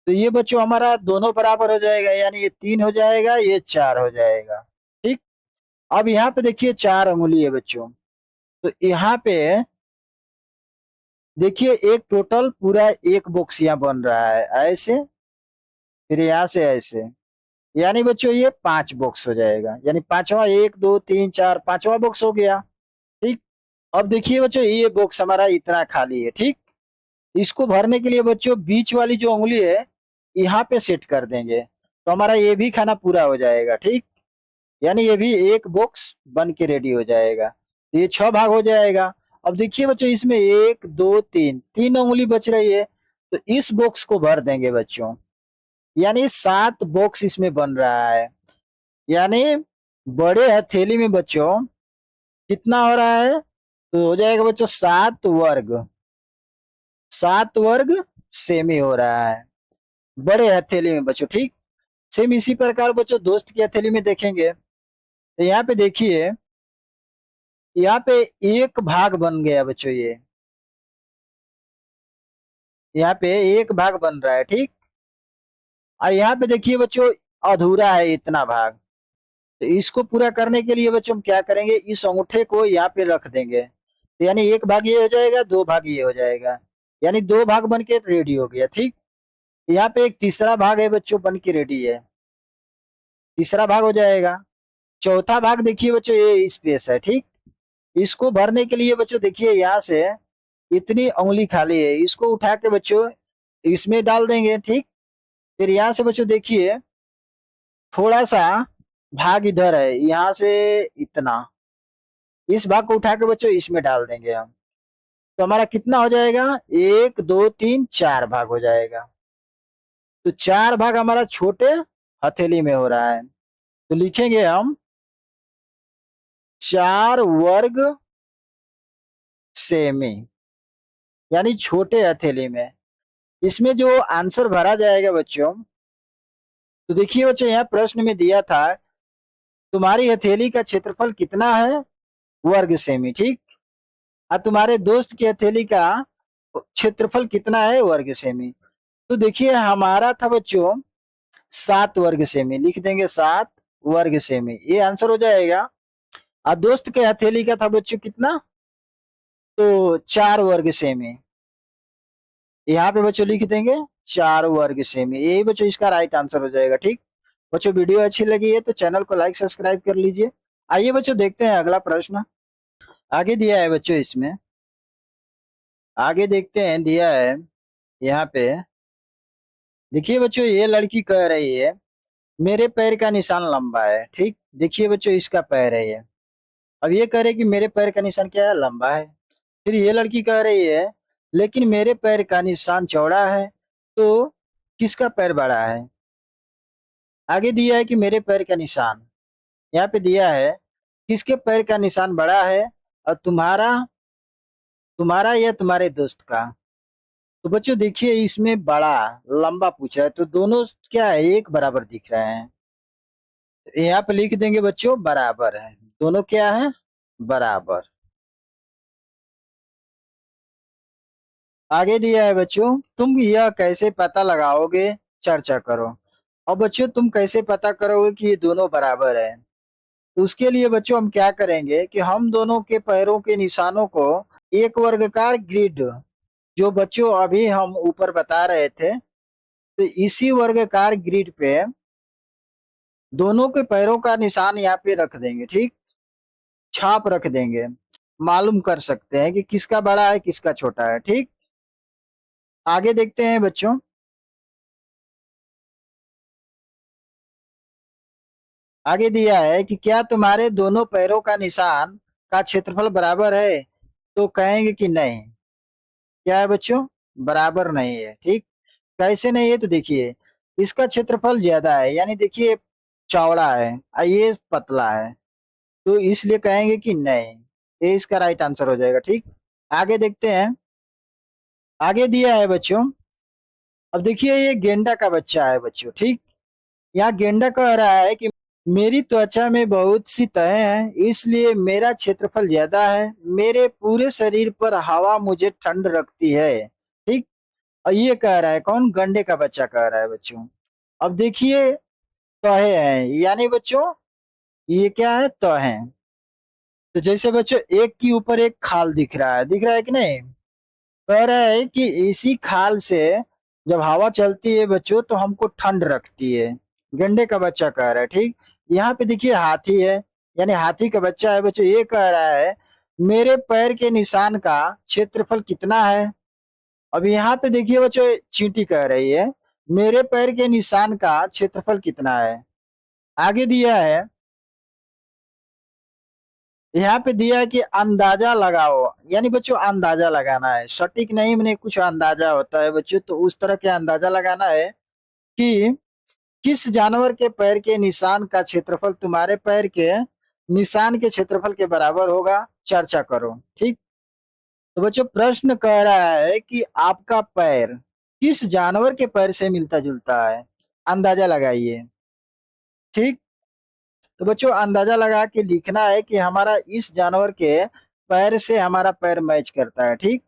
तो ये बच्चों हमारा दोनों बराबर हो जाएगा, यानी ये तीन हो जाएगा, ये चार हो जाएगा। ठीक। अब यहाँ पे देखिए चार अंगुली है बच्चों, तो यहाँ पे देखिए एक टोटल पूरा एक बॉक्स यहाँ बन रहा है ऐसे, फिर यहाँ से ऐसे, यानी बच्चों ये पांच बॉक्स हो जाएगा, यानी पांचवा, एक दो तीन चार, पांचवा बॉक्स हो गया। ठीक। अब देखिए बच्चों ये बॉक्स हमारा इतना खाली है। ठीक। इसको भरने के लिए बच्चों बीच वाली जो उंगली है यहाँ पे सेट कर देंगे, तो हमारा ये भी खाना पूरा हो जाएगा। ठीक। यानी ये भी एक बॉक्स बन के रेडी हो जाएगा, तो ये छह भाग हो जाएगा। अब देखिए बच्चों इसमें एक दो तीन, तीन उंगली बच रही है, तो इस बॉक्स को भर देंगे बच्चों, यानी सात बॉक्स इसमें बन रहा है। यानी बड़े हथेली में बच्चों कितना हो रहा है, तो हो जाएगा बच्चों सात वर्ग, सात वर्ग सेमी हो रहा है बड़े हथेली में बच्चों। ठीक। सेम इसी प्रकार बच्चों दोस्त की हथेली में देखेंगे, तो यहाँ पे देखिए यहाँ पे एक भाग बन गया बच्चों, ये यहाँ पे एक भाग बन रहा है। ठीक। और यहाँ पे देखिए बच्चों अधूरा है इतना भाग, तो इसको पूरा करने के लिए बच्चों हम क्या करेंगे, इस अंगूठे को यहाँ पे रख देंगे, तो यानी एक भाग ये हो जाएगा, दो भाग ये हो जाएगा, यानी दो भाग बन के रेडी हो गया। ठीक। यहाँ पे एक तीसरा भाग है बच्चों बन के रेडी है, तीसरा भाग हो जाएगा। चौथा भाग देखिए बच्चों ये स्पेस है। ठीक। इसको भरने के लिए बच्चों देखिए यहाँ से इतनी उंगली खाली है, इसको उठा के बच्चों इसमें डाल देंगे। ठीक। फिर यहाँ से बच्चों देखिए थोड़ा सा भाग इधर है, यहाँ से इतना, इस भाग को उठा के बच्चों इसमें डाल देंगे हम, तो हमारा कितना हो जाएगा, एक दो तीन चार भाग हो जाएगा। तो चार भाग हमारा छोटे हथेली में हो रहा है, तो लिखेंगे हम चार वर्ग सेमी, यानी छोटे हथेली में। इसमें जो आंसर भरा जाएगा बच्चों तो देखिए बच्चों यहाँ प्रश्न में दिया था तुम्हारी हथेली का क्षेत्रफल कितना है, वर्ग सेमी, ठीक। और तुम्हारे दोस्त की हथेली का क्षेत्रफल कितना है, वर्ग सेमी। तो देखिए हमारा था बच्चों 7 वर्ग सेमी, लिख देंगे 7 वर्ग सेमी, ये आंसर हो जाएगा। और दोस्त के हथेली का था बच्चों कितना, तो 4 वर्ग सेमी, यहाँ पे बच्चों लिख देंगे 4 वर्ग सेमी, यही बच्चों इसका राइट आंसर हो जाएगा, ठीक। बच्चों वीडियो अच्छी लगी है तो चैनल को लाइक सब्सक्राइब कर लीजिए। आइए बच्चों देखते हैं अगला प्रश्न। आगे दिया है बच्चों इसमें, आगे देखते हैं, दिया है यहाँ पे। देखिए बच्चों ये लड़की कह रही है मेरे पैर का निशान लंबा है, ठीक। देखिए बच्चों इसका पैर है ये। अब ये कह रहे कि मेरे पैर का निशान क्या है, लंबा है। फिर ये लड़की कह रही है लेकिन मेरे पैर का निशान चौड़ा है, तो किसका पैर बड़ा है। आगे दिया है कि मेरे पैर का निशान, यहाँ पे दिया है किसके पैर का निशान बड़ा है, और तुम्हारा तुम्हारा या तुम्हारे दोस्त का। तो बच्चों देखिए इसमें बड़ा लंबा पूछा है, तो दोनों क्या है, एक बराबर दिख रहे हैं। यहाँ पे लिख देंगे बच्चों बराबर है, दोनों क्या है, बराबर। आगे दिया है बच्चों तुम यह कैसे पता लगाओगे, चर्चा करो। और बच्चों तुम कैसे पता करोगे कि ये दोनों बराबर है। तो उसके लिए बच्चों हम क्या करेंगे कि हम दोनों के पैरों के निशानों को एक वर्गाकार ग्रिड, जो बच्चों अभी हम ऊपर बता रहे थे, तो इसी वर्गाकार ग्रिड पे दोनों के पैरों का निशान यहाँ पे रख देंगे, ठीक। छाप रख देंगे, मालूम कर सकते हैं कि किसका बड़ा है किसका छोटा है, ठीक। आगे देखते हैं बच्चों। आगे दिया है कि क्या तुम्हारे दोनों पैरों का निशान का क्षेत्रफल बराबर है, तो कहेंगे कि नहीं। क्या है बच्चों, बराबर नहीं है, ठीक। कैसे नहीं है, तो देखिए इसका क्षेत्रफल ज्यादा है, यानी देखिए चौड़ा है और ये पतला है, तो इसलिए कहेंगे कि नहीं, ये इसका राइट आंसर हो जाएगा, ठीक। आगे देखते हैं। आगे दिया है बच्चों, अब देखिए ये गेंडा का बच्चा है बच्चों, ठीक। यहाँ गेंडा कह रहा है कि मेरी त्वचा में बहुत सी तहें हैं, इसलिए मेरा क्षेत्रफल ज्यादा है, मेरे पूरे शरीर पर हवा मुझे ठंड रखती है, ठीक। और ये कह रहा है कौन, गंडे का बच्चा कह रहा है बच्चों। अब देखिए तहे हैं, यानी बच्चों ये क्या है, तहे। तो जैसे बच्चों एक के ऊपर एक खाल दिख रहा है कि नहीं। कह रहा है कि इसी खाल से जब हवा चलती है बच्चों तो हमको ठंड रखती है, गंडे का बच्चा कह रहा है, ठीक। यहाँ पे देखिए हाथी है, यानी हाथी का बच्चा है बच्चों, ये कह रहा है मेरे पैर के निशान का क्षेत्रफल कितना है। अब यहाँ पे देखिए बच्चों चींटी कह रही है मेरे पैर के निशान का क्षेत्रफल कितना है। आगे दिया है, यहाँ पे दिया है कि अंदाजा लगाओ, यानी बच्चों अंदाजा लगाना है, सटीक नहीं, मैंने कुछ अंदाजा होता है बच्चों, तो उस तरह के अंदाजा लगाना है कि किस जानवर के पैर के निशान का क्षेत्रफल तुम्हारे पैर के निशान के क्षेत्रफल के बराबर होगा, चर्चा करो, ठीक। तो बच्चों प्रश्न कह रहा है कि आपका पैर किस जानवर के पैर से मिलता जुलता है, अंदाजा लगाइए, ठीक। तो बच्चों अंदाजा लगा के लिखना है कि हमारा इस जानवर के पैर से हमारा पैर मैच करता है, ठीक।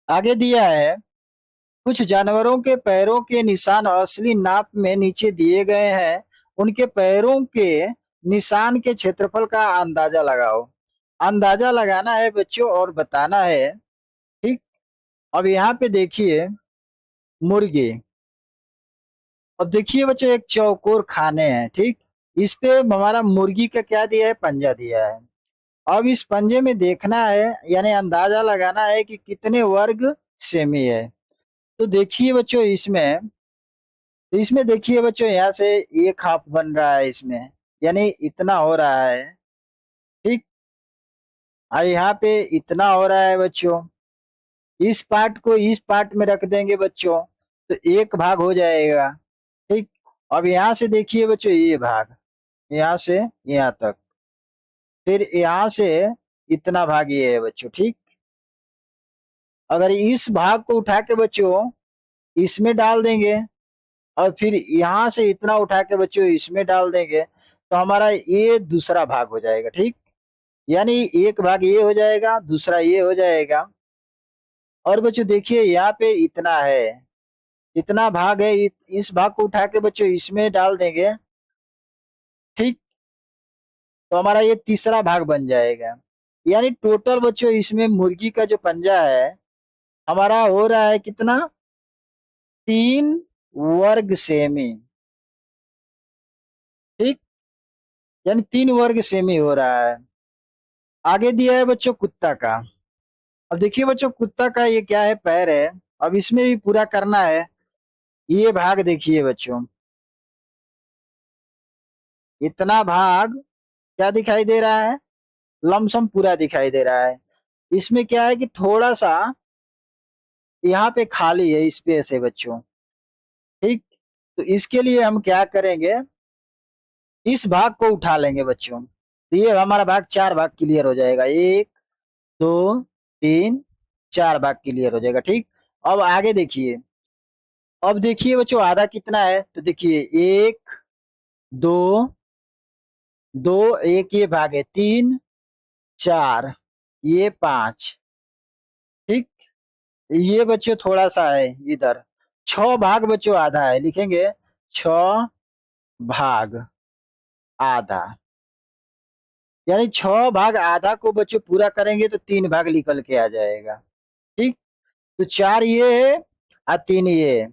आगे दिया है कुछ जानवरों के पैरों के निशान असली नाप में नीचे दिए गए हैं, उनके पैरों के निशान के क्षेत्रफल का अंदाजा लगाओ। अंदाजा लगाना है बच्चों और बताना है, ठीक। अब यहाँ पे देखिए मुर्गी। अब देखिए बच्चों एक चौकोर खाने हैं, ठीक। इस पे हमारा मुर्गी का क्या दिया है, पंजा दिया है। अब इस पंजे में देखना है, यानी अंदाजा लगाना है कि कितने वर्ग सेमी है। तो देखिए बच्चों इसमें देखिए बच्चों यहाँ से एक हाफ बन रहा है इसमें, यानी इतना हो रहा है, ठीक। और यहाँ पे इतना हो रहा है बच्चों, इस पार्ट को इस पार्ट में रख देंगे बच्चों तो एक भाग हो जाएगा, ठीक। अब यहाँ से देखिए बच्चों ये भाग, यहाँ से यहाँ तक, फिर यहाँ से इतना भाग ये है बच्चों, ठीक। अगर इस भाग को उठा के बच्चों इसमें डाल देंगे और फिर यहाँ से इतना उठा के बच्चों इसमें डाल देंगे, तो हमारा ये दूसरा भाग हो जाएगा। ठीक, यानी एक भाग ये हो जाएगा, दूसरा ये हो जाएगा। और बच्चों देखिए यहाँ पे इतना है, इतना भाग है, इस भाग को उठा के बच्चों इसमें डाल देंगे। ठीक, तो हमारा ये तीसरा भाग बन जाएगा। यानी टोटल बच्चों इसमें मुर्गी का जो पंजा है हमारा हो रहा है कितना, 3 वर्ग सेमी। ठीक, यानी 3 वर्ग सेमी हो रहा है। आगे दिया है बच्चों कुत्ता का। अब देखिए बच्चों कुत्ता का ये क्या है, पैर है। अब इसमें भी पूरा करना है। ये भाग देखिए बच्चों, इतना भाग क्या दिखाई दे रहा है, लमसम पूरा दिखाई दे रहा है। इसमें क्या है कि थोड़ा सा यहाँ पे खाली है, स्पेस है बच्चों। ठीक, तो इसके लिए हम क्या करेंगे, इस भाग को उठा लेंगे बच्चों, तो ये हमारा भाग 4 भाग क्लियर हो जाएगा। 1, 2, 3, 4 भाग क्लियर हो जाएगा। ठीक, अब आगे देखिए। अब देखिए बच्चों आधा कितना है, तो देखिए 1, 2, 2, एक ये भाग है, 3, 4, ये 5। ठीक, ये बच्चों थोड़ा सा है इधर, 6 भाग बच्चों आधा है, लिखेंगे 6 भाग आधा। यानी 6 भाग आधा को बच्चों पूरा करेंगे तो 3 भाग निकल के आ जाएगा। ठीक, तो 4 ये है और 3 ये है,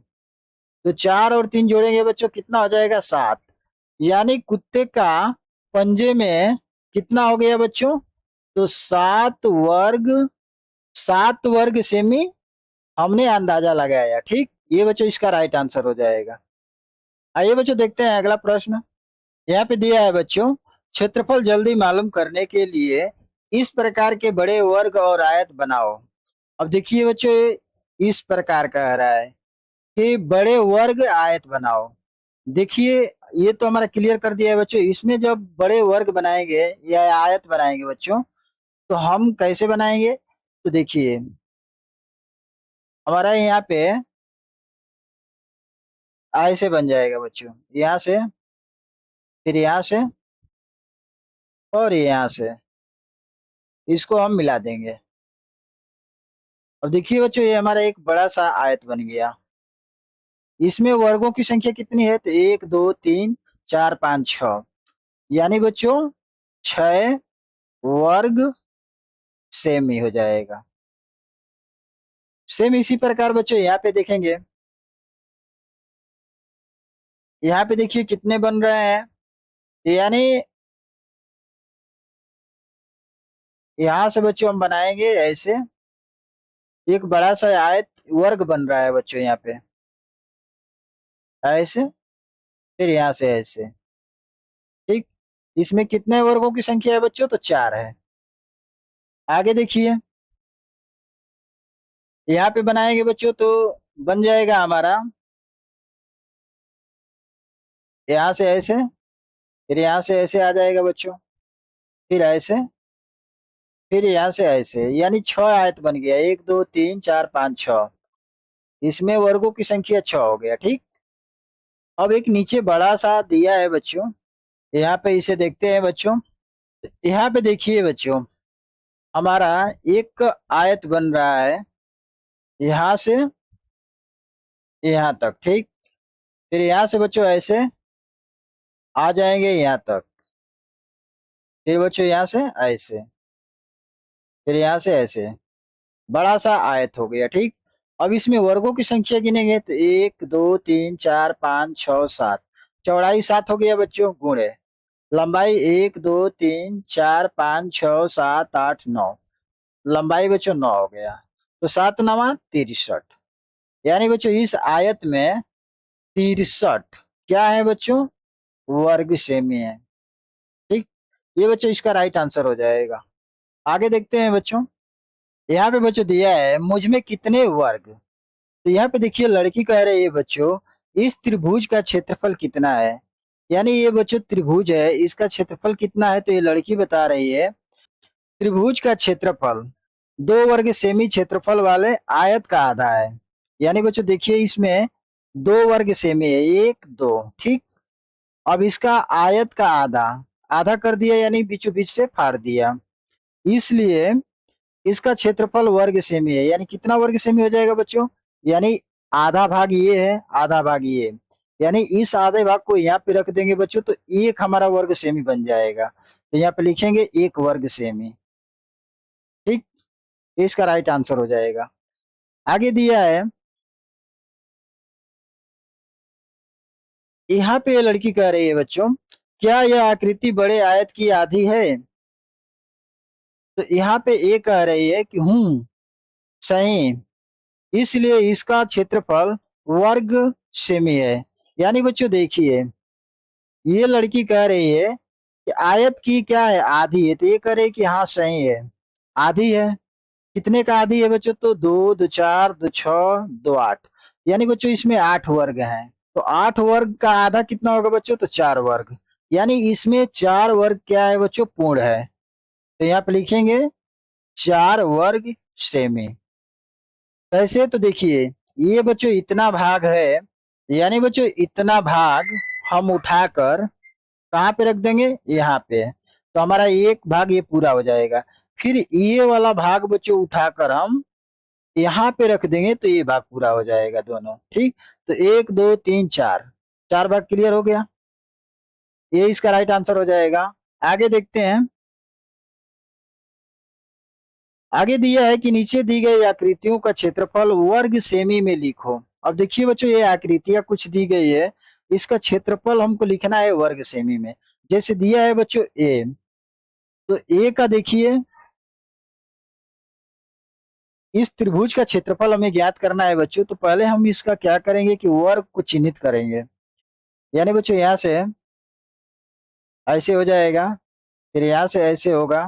तो 4 और 3 जोड़ेंगे बच्चों कितना हो जाएगा, 7। यानी कुत्ते का पंजे में कितना हो गया बच्चों, तो 7 वर्ग सेमी हमने अंदाजा लगाया। ठीक, ये बच्चों इसका राइट आंसर हो जाएगा। आइए बच्चों देखते हैं अगला प्रश्न। यहाँ पे दिया है बच्चों, क्षेत्रफल जल्दी मालूम करने के लिए इस प्रकार के बड़े वर्ग और आयत बनाओ। अब देखिए बच्चों इस प्रकार कह रहा है कि बड़े वर्ग आयत बनाओ। देखिए ये तो हमारा क्लियर कर दिया है बच्चों। इसमें जब बड़े वर्ग बनाएंगे या आयत बनाएंगे बच्चों, तो हम कैसे बनाएंगे, तो देखिए हमारा यहाँ पे ऐसे बन जाएगा बच्चों, यहाँ से, फिर यहाँ से और यहाँ से, इसको हम मिला देंगे। अब देखिए बच्चों ये हमारा एक बड़ा सा आयत बन गया। इसमें वर्गों की संख्या कितनी है, तो 1, 2, 3, 4, 5, 6। यानी बच्चों 6 वर्ग सेमी हो जाएगा। सेम इसी प्रकार बच्चों यहाँ पे देखेंगे, यहाँ पे देखिए कितने बन रहे हैं। यानी यहाँ से बच्चों हम बनाएंगे ऐसे, एक बड़ा सा आयत वर्ग बन रहा है बच्चों यहाँ पे, ऐसे, फिर यहाँ से ऐसे। ठीक, इसमें कितने वर्गों की संख्या है बच्चों, तो 4 है। आगे देखिए यहाँ पे बनाएंगे बच्चों तो बन जाएगा हमारा, यहाँ से ऐसे, फिर यहाँ से ऐसे आ जाएगा बच्चों, फिर ऐसे, फिर यहाँ से ऐसे। यानी 6 आयत बन गया, 1, 2, 3, 4, 5, 6। इसमें वर्गों की संख्या 6 हो गया। ठीक, अब एक नीचे बड़ा सा दिया है बच्चों, यहाँ पे इसे देखते हैं बच्चों। यहाँ पे देखिए बच्चों हमारा एक आयत बन रहा है यहाँ से यहाँ तक। ठीक, फिर यहाँ से बच्चों ऐसे आ जाएंगे यहाँ तक, फिर बच्चों यहाँ से ऐसे, फिर यहाँ से ऐसे, बड़ा सा आयत हो गया। ठीक, अब इसमें वर्गों की संख्या गिनेंगे तो 1, 2, 3, 4, 5, 6, 7। चौड़ाई 7 हो गया बच्चों, गुणे लंबाई 1, 2, 3, 4, 5, 6, 7, 8, 9। लंबाई बच्चों 9 हो गया, तो 7×9 = 63। यानी बच्चों इस आयत में 63 क्या है बच्चों, वर्ग सेमी है। ठीक, ये बच्चों इसका राइट आंसर हो जाएगा। आगे देखते हैं बच्चों। यहाँ पे बच्चों दिया है मुझ में कितने वर्ग। तो यहाँ पे देखिए लड़की कह रही है बच्चों इस त्रिभुज का क्षेत्रफल कितना है। यानी ये बच्चों त्रिभुज है, इसका क्षेत्रफल कितना है, तो ये लड़की बता रही है त्रिभुज का क्षेत्रफल 2 वर्ग सेमी क्षेत्रफल वाले आयत का आधा है। यानी बच्चों देखिए इसमें दो वर्ग सेमी है, एक दो, ठीक। अब इसका आयत का आधा, आधा कर दिया यानी बीचों बीच से फाड़ दिया, इसलिए इसका क्षेत्रफल वर्ग सेमी है। यानी कितना वर्ग सेमी हो जाएगा बच्चों, यानी आधा भाग ये है, आधा भाग ये, यानी इस आधे भाग को यहाँ पे रख देंगे बच्चों तो एक हमारा वर्ग सेमी बन जाएगा। तो यहाँ पे लिखेंगे एक वर्ग सेमी, ठीक। इसका राइट आंसर हो जाएगा। आगे दिया है, यहाँ पे ये लड़की कह रही है बच्चों, क्या यह आकृति बड़े आयत की आधी है। तो यहाँ पे ये कह रही है कि हूँ सही, इसलिए इसका क्षेत्रफल वर्ग सेमी है। यानी बच्चों देखिए ये लड़की कह रही है कि आयत की क्या है, आधी है, तो ये कह रही है कि हाँ सही है, आधी है। कितने का आधी है बच्चों, तो दो, दो चार, दो छह, दो आठ, यानी बच्चों इसमें 8 वर्ग हैं। तो 8 वर्ग का आधा कितना होगा बच्चों, तो 4 वर्ग, यानी इसमें 4 वर्ग क्या है बच्चों, पूर्ण है। तो यहाँ पे लिखेंगे 4 वर्ग सेमी। कैसे, तो देखिए ये बच्चों इतना भाग है, यानी बच्चों इतना भाग हम उठाकर कहाँ पे रख देंगे, यहाँ पे, तो हमारा एक भाग ये पूरा हो जाएगा। फिर ये वाला भाग बच्चों उठाकर हम यहाँ पे रख देंगे तो ये भाग पूरा हो जाएगा दोनों, ठीक। तो एक दो तीन चार, 4 भाग क्लियर हो गया, ये इसका राइट आंसर हो जाएगा। आगे देखते हैं, आगे दिया है कि नीचे दी गई आकृतियों का क्षेत्रफल वर्ग सेमी में लिखो। अब देखिए बच्चों ये आकृतियां कुछ दी गई है, इसका क्षेत्रफल हमको लिखना है वर्ग सेमी में। जैसे दिया है बच्चों ए, तो ए का देखिए इस त्रिभुज का क्षेत्रफल हमें ज्ञात करना है बच्चों, तो पहले हम इसका क्या करेंगे कि वर्ग को चिन्हित करेंगे। यानी बच्चों यहाँ से ऐसे हो जाएगा, फिर यहाँ से ऐसे होगा,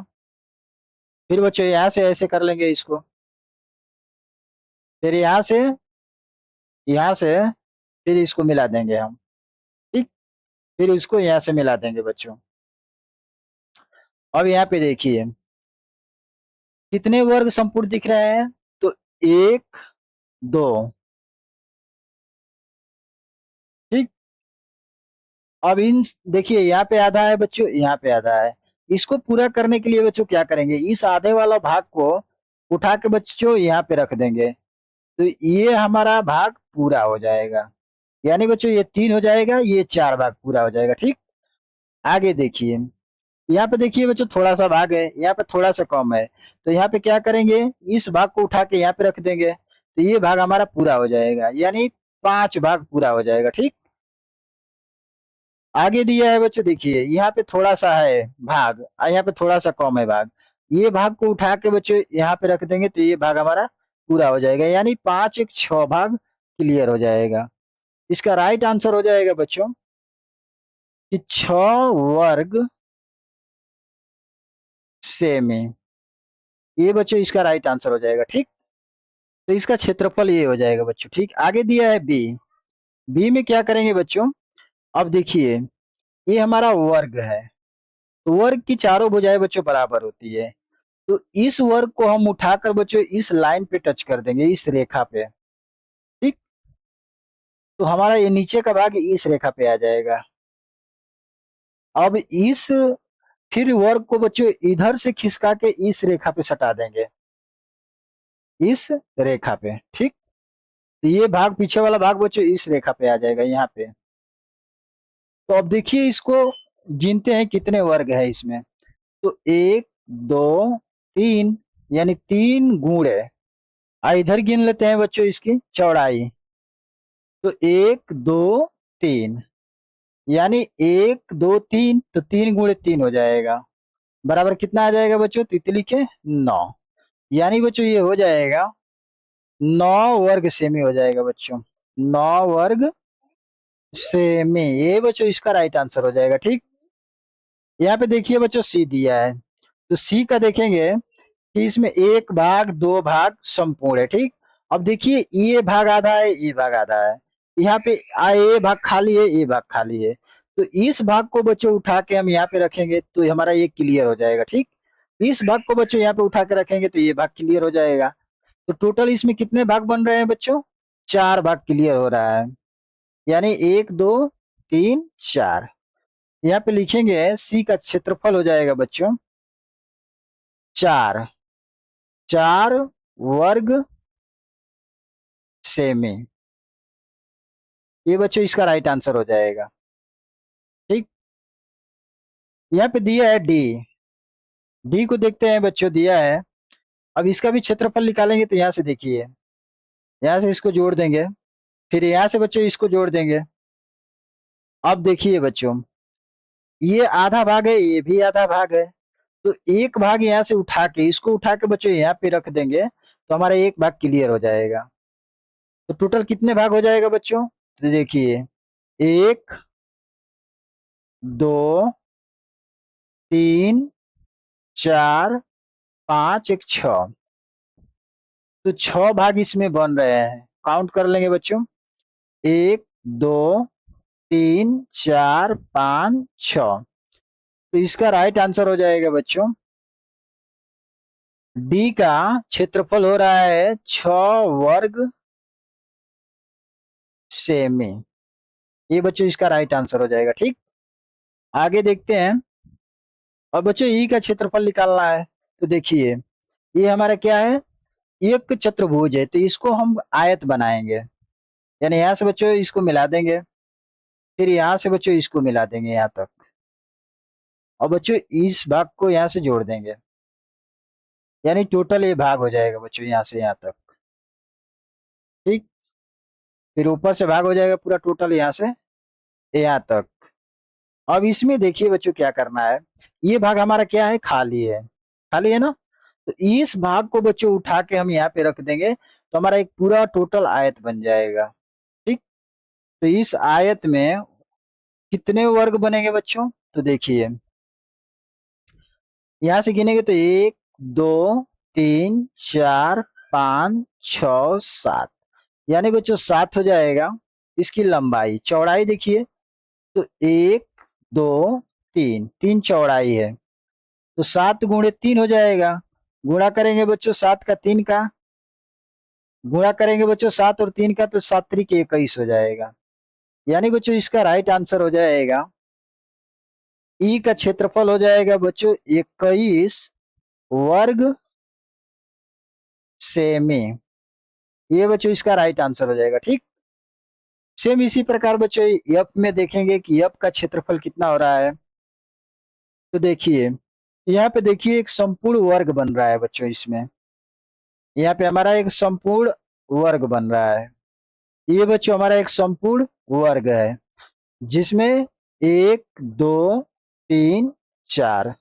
फिर बच्चों यहाँ से ऐसे कर लेंगे इसको, फिर यहाँ से फिर इसको मिला देंगे हम, ठीक। फिर इसको यहाँ से मिला देंगे बच्चों। अब यहाँ पे देखिए कितने वर्ग संपूर्ण दिख रहे हैं, तो एक दो, ठीक। अब इन देखिए यहाँ पे आधा है बच्चों, यहाँ पे आधा है, इसको पूरा करने के लिए बच्चों क्या करेंगे, इस आधे वाला भाग को उठा के बच्चों यहाँ पे रख देंगे, तो ये हमारा भाग पूरा हो जाएगा। यानी बच्चों ये 3 हो जाएगा, ये 4 भाग पूरा हो जाएगा, ठीक। आगे देखिए, यहाँ पे देखिए बच्चों थोड़ा सा भाग है, यहाँ पे थोड़ा सा कम है, तो यहाँ पे क्या करेंगे, इस भाग को उठा के यहाँ पे रख देंगे, तो ये भाग हमारा पूरा हो जाएगा, यानी 5 भाग पूरा हो जाएगा, ठीक। आगे दिया है बच्चों देखिए यहाँ पे थोड़ा सा है भाग और यहाँ पे थोड़ा सा कम है भाग, ये भाग को उठा के बच्चों यहाँ पे रख देंगे तो ये भाग हमारा पूरा हो जाएगा, यानी 5 1 6 भाग क्लियर हो जाएगा। इसका राइट आंसर हो जाएगा बच्चों कि 6 वर्ग सेमी, ये बच्चों इसका राइट आंसर हो जाएगा, ठीक। तो इसका क्षेत्रफल ये हो जाएगा बच्चों, ठीक। आगे दिया है बी, बी में क्या करेंगे बच्चों, अब देखिए ये हमारा वर्ग है, तो वर्ग की चारों भुजाएं बच्चों बराबर होती है, तो इस वर्ग को हम उठाकर बच्चों इस लाइन पे टच कर देंगे, इस रेखा पे, ठीक। तो हमारा ये नीचे का भाग इस रेखा पे आ जाएगा। अब इस फिर वर्ग को बच्चों इधर से खिसका के इस रेखा पे सटा देंगे, इस रेखा पे, ठीक। तो ये भाग पीछे वाला भाग बच्चों इस रेखा पे आ जाएगा यहाँ पे। तो अब देखिए इसको गिनते हैं कितने वर्ग है इसमें, तो एक दो तीन, यानी 3 गुण है। इधर गिन लेते हैं बच्चों इसकी चौड़ाई, तो एक दो तीन, यानी एक दो तीन, तो 3 × 3 हो जाएगा, बराबर कितना आ जाएगा बच्चों, तितली के 9, यानी बच्चों ये हो जाएगा 9 वर्ग सेमी हो जाएगा बच्चों, 9 वर्ग सेमी, ये बच्चों इसका राइट आंसर हो जाएगा, ठीक। यहाँ पे देखिए बच्चों सी दिया है, तो सी का देखेंगे कि इसमें 1 भाग 2 भाग संपूर्ण है, ठीक। अब देखिए ये भाग आधा है, ये भाग आधा है, यहाँ पे ये भाग खाली है, ये भाग खाली है, तो इस भाग को बच्चों उठा के हम यहाँ पे रखेंगे तो हमारा ये क्लियर हो जाएगा, ठीक। इस भाग को बच्चों यहाँ पे उठा के रखेंगे तो ये भाग क्लियर हो जाएगा। तो टोटल इसमें कितने भाग बन रहे हैं बच्चों, 4 भाग क्लियर हो रहा है, यानी 1 2 3 4। यहाँ पे लिखेंगे सी का क्षेत्रफल हो जाएगा बच्चों 4, 4 वर्ग सेमी। ये बच्चों इसका राइट आंसर हो जाएगा। ठीक, यहाँ पे दिया है डी। डी को देखते हैं बच्चों, दिया है। अब इसका भी क्षेत्रफल निकालेंगे तो यहाँ से देखिए, यहाँ से इसको जोड़ देंगे, फिर यहाँ से बच्चों इसको जोड़ देंगे। अब देखिए बच्चों, ये आधा भाग है, ये भी आधा भाग है, तो एक भाग यहाँ से उठा के, इसको उठा के बच्चों यहाँ पे रख देंगे तो हमारा एक भाग क्लियर हो जाएगा। तो टोटल कितने भाग हो जाएगा बच्चों? तो देखिए 1 2 3 4 5 1 6, तो 6 भाग इसमें बन रहे हैं। काउंट कर लेंगे बच्चों, 1 2 3 4 5 6। तो इसका राइट आंसर हो जाएगा बच्चों, डी का क्षेत्रफल हो रहा है 6 वर्ग सेमी। ये बच्चों इसका राइट आंसर हो जाएगा। ठीक, आगे देखते हैं। और बच्चों ई का क्षेत्रफल निकालना है, तो देखिए ये हमारा क्या है, एक चतुर्भुज है, तो इसको हम आयत बनाएंगे। यानी यहाँ से बच्चों इसको मिला देंगे, फिर यहाँ से बच्चों इसको मिला देंगे यहाँ तक, और बच्चों इस भाग को यहाँ से जोड़ देंगे, यानी टोटल ये भाग हो जाएगा बच्चों यहाँ से यहाँ तक। ठीक, फिर ऊपर से भाग हो जाएगा पूरा टोटल यहाँ से यहाँ तक। अब इसमें देखिए बच्चों क्या करना है, ये भाग हमारा क्या है, खाली है, खाली है ना। तो इस भाग को बच्चों उठा के हम यहाँ पे रख देंगे तो हमारा एक पूरा टोटल आयत बन जाएगा। ठीक, तो इस आयत में कितने वर्ग बनेंगे बच्चों? तो देखिए यहां से गिनेंगे तो 1 2 3 4 5 6 7, यानी बच्चों 7 हो जाएगा। इसकी लंबाई, चौड़ाई देखिए तो 1 2 3, 3 चौड़ाई है, तो 7 गुणे 3 हो जाएगा। गुणा करेंगे बच्चों 7 का 3 का, गुणा करेंगे बच्चों 7 और 3 का, तो 7 त्रिक 21 हो जाएगा। यानी बच्चों इसका राइट आंसर हो जाएगा, ई का क्षेत्रफल हो जाएगा बच्चों 21 वर्ग सेमी। ये बच्चों इसका राइट आंसर हो जाएगा। ठीक, सेम इसी प्रकार बच्चों एफ में देखेंगे कि एफ का क्षेत्रफल कितना हो रहा है। तो देखिए यहाँ पे देखिए एक संपूर्ण वर्ग बन रहा है बच्चों, इसमें यहाँ पे हमारा एक संपूर्ण वर्ग बन रहा है। ये बच्चों हमारा एक संपूर्ण वर्ग है, जिसमें 1 2 3 4,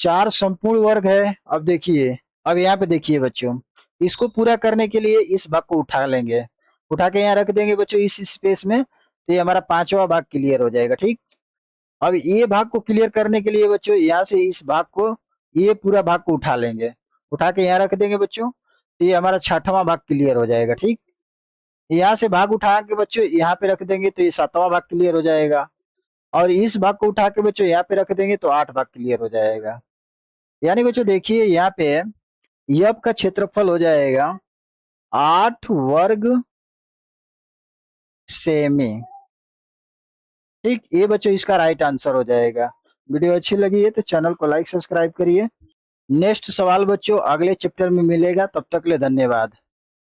4 संपूर्ण वर्ग है। अब देखिए, अब यहाँ पे देखिए बच्चों, इसको पूरा करने के लिए इस भाग को उठा लेंगे, उठा के यहाँ रख देंगे बच्चों इस स्पेस में, तो ये हमारा 5वां भाग क्लियर हो जाएगा। ठीक, अब ये भाग को क्लियर करने के लिए बच्चों यहाँ से इस भाग को, ये पूरा भाग को उठा लेंगे, उठा के यहाँ रख देंगे बच्चों, तो ये हमारा 6वां भाग क्लियर हो जाएगा। ठीक, यहाँ से भाग उठा के बच्चों यहाँ पे रख देंगे तो ये 7वां भाग क्लियर हो जाएगा, और इस भाग को उठा के बच्चों यहाँ पे रख देंगे तो 8 भाग क्लियर हो जाएगा। यानी बच्चों देखिए यहाँ पे एफ का क्षेत्रफल हो जाएगा 8 वर्ग सेमी। ठीक, ये बच्चों इसका राइट आंसर हो जाएगा। वीडियो अच्छी लगी है तो चैनल को लाइक सब्सक्राइब करिए। नेक्स्ट सवाल बच्चों अगले चैप्टर में मिलेगा, तब तक ले धन्यवाद।